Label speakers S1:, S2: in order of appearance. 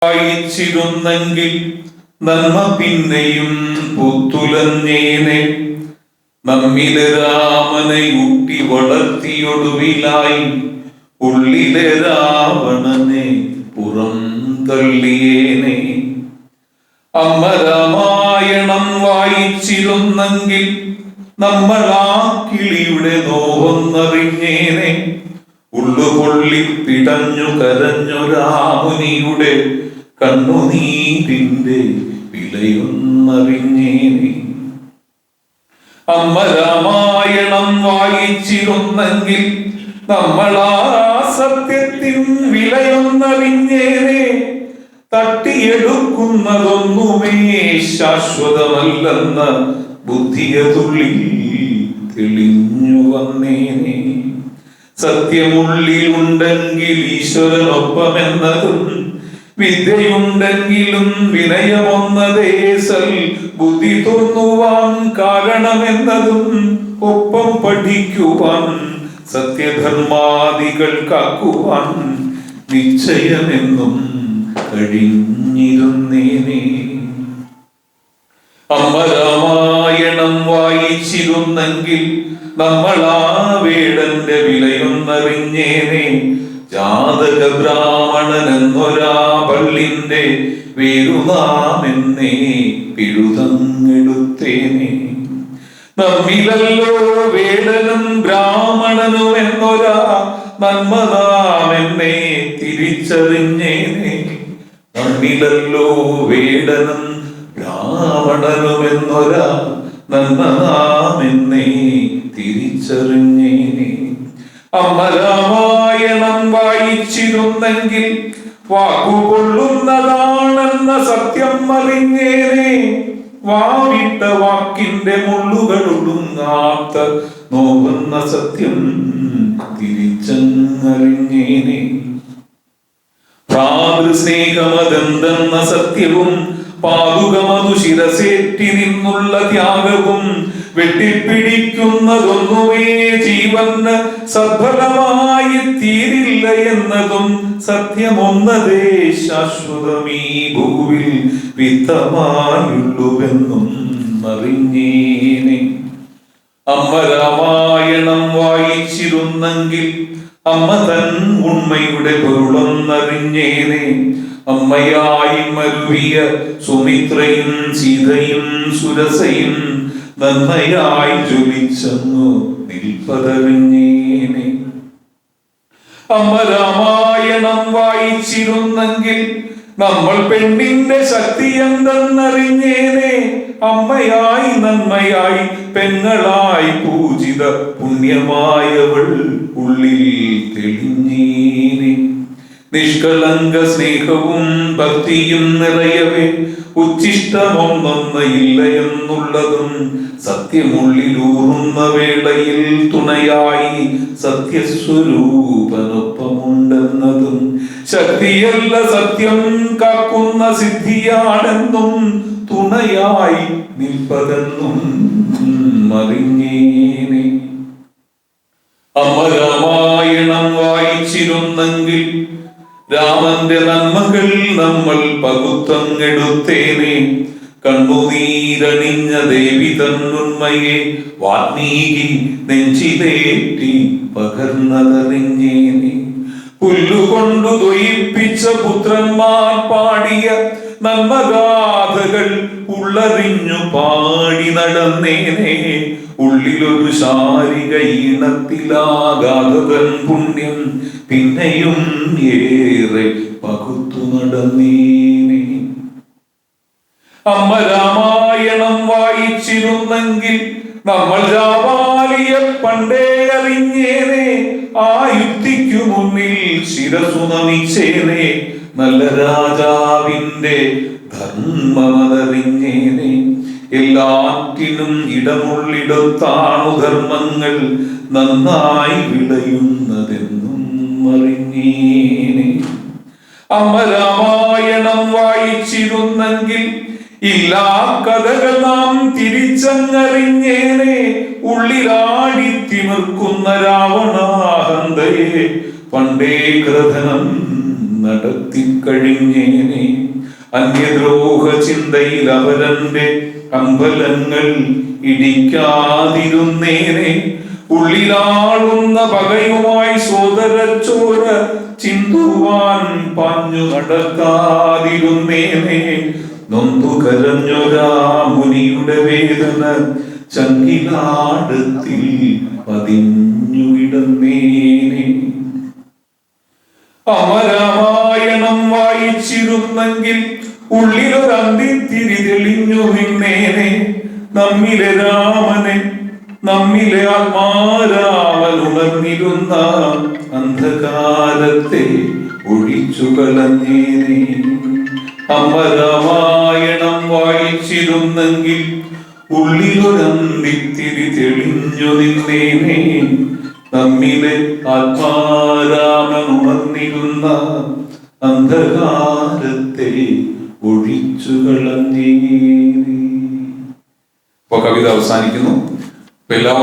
S1: വായിച്ചിരുന്നെങ്കിൽ നന്മ പിന്നെയും പുത്തുലഞ്ഞേനെ. നമ്മിലെ രാമനെ ഊട്ടി വളർത്തിയൊടുവിലായി ഉള്ളിലെ രാവണനെ പുറം തള്ളിയേനെ. അമ്മ രാമായണം വായിച്ചിരുന്നെങ്കിൽ നമ്മൾ ആ കിളിയുടെ നോവൊന്നറിഞ്ഞേനെ. ഉള്ളുപൊള്ളി പിടഞ്ഞു കരഞ്ഞു രാമുനിയുടെ കണ്ണുനീരിന്റെ വിലയൊന്നറിഞ്ഞേനെ. അമ്മ രാമായണം വായിച്ചിരുന്നെങ്കിൽ നമ്മൾ ആ സത്യത്തിൻ വിലയൊന്നറിഞ്ഞേനെ. തട്ടിയെടുക്കുന്നതൊന്നുമേ ശാശ്വതമല്ലെന്ന ബുദ്ധിയതുള്ളിൽ തെളിഞ്ഞു വന്നേനെ. സത്യമുള്ളിലുണ്ടെങ്കിൽ ഈശ്വരനൊപ്പമെന്നതും വിദ്യയുണ്ടെങ്കിലും വിനയമൊന്നതേ സൽ ബുദ്ധി തോന്നുവാൻ കാരണമെന്നതും ഒപ്പം പഠിക്കുവാൻ സത്യധർമാദികൾ കാക്കുവാൻ നിശ്ചയമെന്നും കഴിഞ്ഞിരുന്നേനെ. അമ്മ രാമായണം വായിച്ചിരുന്നെങ്കിൽ നമ്മൾ ആ വേടന്റെ വിലയൊന്നറിഞ്ഞേനെ. ജാതക ബ്രാഹ്മണൻ എന്നൊരാ പള്ളിന്റെ വേരുനാമെന്നേ പിഴുതങ്ങെടുത്തേനെ. നമ്മിലല്ലോ വേടനും ബ്രാഹ്മണനും എന്നൊരാ നന്മനാമെന്നെ തിരിച്ചറിഞ്ഞേനെ. നമ്മിലല്ലോ വേടനും ബ്രാഹ്മണനും എന്നൊരാ നന്മനാമെന്നെ തിരിച്ചറിഞ്ഞേനെ. അമ്മ രാമായണം വായിച്ചിരുന്നെങ്കിൽ വാക്കുകൊള്ളുന്നതാണെന്ന സത്യം അറിഞ്ഞേനെ. വാവിട്ട വാക്കിന്റെ മുള്ളുകൾ ഒടുങ്ങാത്ത നോവുന്ന സത്യം തിരിച്ചറിഞ്ഞേനെ. ഭ്രാതൃസ്നേഹമതെന്തെന്ന സത്യവും പാതുകമതു ശിരസേറ്റി നിന്നുള്ള ത്യാഗവും വെട്ടിപ്പിടിക്കുന്നതൊന്നുമേ ജീവന് സഫലമായി തീരില്ല എന്നതും സത്യമൊന്നതേ ശാശ്വതമീ ഭൂവിൽ വിത്തമായുള്ളുവെന്നും അറിഞ്ഞേനെ. അമ്മ രാമായണം വായിച്ചിരുന്നെങ്കിൽ അമ്മ തൻ ഉണ്മയുടെ പൊരുളൊന്നറിഞ്ഞേനെ. അമ്മയായി മരുവിയ സുമിത്രയും സീതയും സുരസയും നന്മയായി ജ്വലിച്ചെന്നു നിൽപ്പതറിഞ്ഞേനെ. അമ്മ രാമായണം വായിച്ചിരുന്നെങ്കിൽ നമ്മൾ പെണ്ണിന്റെ ശക്തി എന്തെന്നറിഞ്ഞേനെ. അമ്മയായി നന്മയായി പെങ്ങളായി പൂജിത പുണ്യമായവൾ ഉള്ളിൽ തെളിഞ്ഞേനെ. നിഷ്കളങ്ക സ്നേഹവും ഭക്തിയും നിറയവേ ഉച്ഛിഷ്ടമൊന്നൊന്ന് ഇല്ല എന്നുള്ളതും സത്യമുള്ളിലൂറുന്ന വേളയിൽ തുണയായി സത്യസ്വരൂപനൊപ്പമുണ്ടെന്നതും ശക്തിയല്ല സത്യം കാക്കുന്ന സിദ്ധിയാണെന്നും തുണയായി നിൽപ്പതെന്നും അറിഞ്ഞേനെ. അമ്മ രാമായണം വായിച്ചിരുന്നെങ്കിൽ രാമന്റെ നന്മകൾ നമ്മൾ പകുത്തങ്ങെടുത്തേനെ. കണ്ണുനീരണിഞ്ഞ ദേവി തന്നുണ്മയെ വാൽമീകി നെഞ്ചിലേറ്റി പകർന്നതറിഞ്ഞേനെ. പുല്ലുകൊണ്ടു തൊയിപ്പിച്ച പുത്രന്മാർ പാടിയ നന്മഗാഥകൾ ഉള്ളറിഞ്ഞു പാടി നടന്നേനെ. ഉള്ളിലൊരു ശാരിക ഈണത്തിലാകാതൻ പുണ്യം പിന്നെയും ഏറെ പകുത്തു നടന്നേനെ. അമ്മ രാമായണം വായിച്ചിരുന്നെങ്കിൽ നമ്മൾ ജാവാലിയെ പണ്ടേ അറിഞ്ഞേനെ. ആ യുക്തിക്കു മുന്നിൽ ശിരസു നമിച്ചേനെ. നല്ല രാജാവിന്റെ ധർമ്മമതറിഞ്ഞേനെ. എല്ലാറ്റിനും ഇടമുള്ളിടത്താണു ധർമ്മങ്ങൾ നന്നായി വിളയുന്നതെന്നും അറിഞ്ഞേനെ. അമ്മ രാമായണം വായിച്ചിരുന്നെങ്കിൽ ഇല്ലാ കഥകൾ നാം തിരിച്ചങ്ങറിഞ്ഞേനെ. ഉള്ളിലാടി തിമിർക്കുന്ന രാവണാഹന്തയെ പണ്ടേ കൃതനം നടത്തിക്കഴിഞ്ഞേനെ. അന്യദ്രോഹ ചിന്തയിൽ അവരന്റെ അമ്പലങ്ങൾ ഇടിക്കാതിരുന്നേനെ. ഉള്ളിലാളുന്ന പകയുമായി സോദരച്ചോര ചിന്തുവാൻ പാഞ്ഞു നടക്കാതിരുന്നേനെ. നൊന്തു കരഞ്ഞൊരാ മുനിയുടെ വേദന ചങ്കിലാടത്തിൽ പതിഞ്ഞു കിടന്നേനെ. അമരാമായണം വായിച്ചിരുന്നെങ്കിൽ ഉള്ളിലൊരന്തിത്തിരി തെളിഞ്ഞു നിന്നേനെ. നമ്മിലെ രാമനെ, നമ്മിലെ ആത്മാരാമൻ ഉണർന്നിരുന്ന അന്ധകാരത്തെ ഒഴിച്ചു കളഞ്ഞേനെ. അമരാമായണം വായിച്ചിരുന്നെങ്കിൽ ഉള്ളിലൊരന്തിത്തിരി തെളിഞ്ഞു നിന്നേനെ. നമ്മിലെ ആത്മാരാമൻ ഉണർന്നിരുന്ന അന്ധകാരത്തെ ഒഴിച്ചു കളഞ്ഞേനെ. ഇപ്പൊ കവിത അവസാനിക്കുന്നു.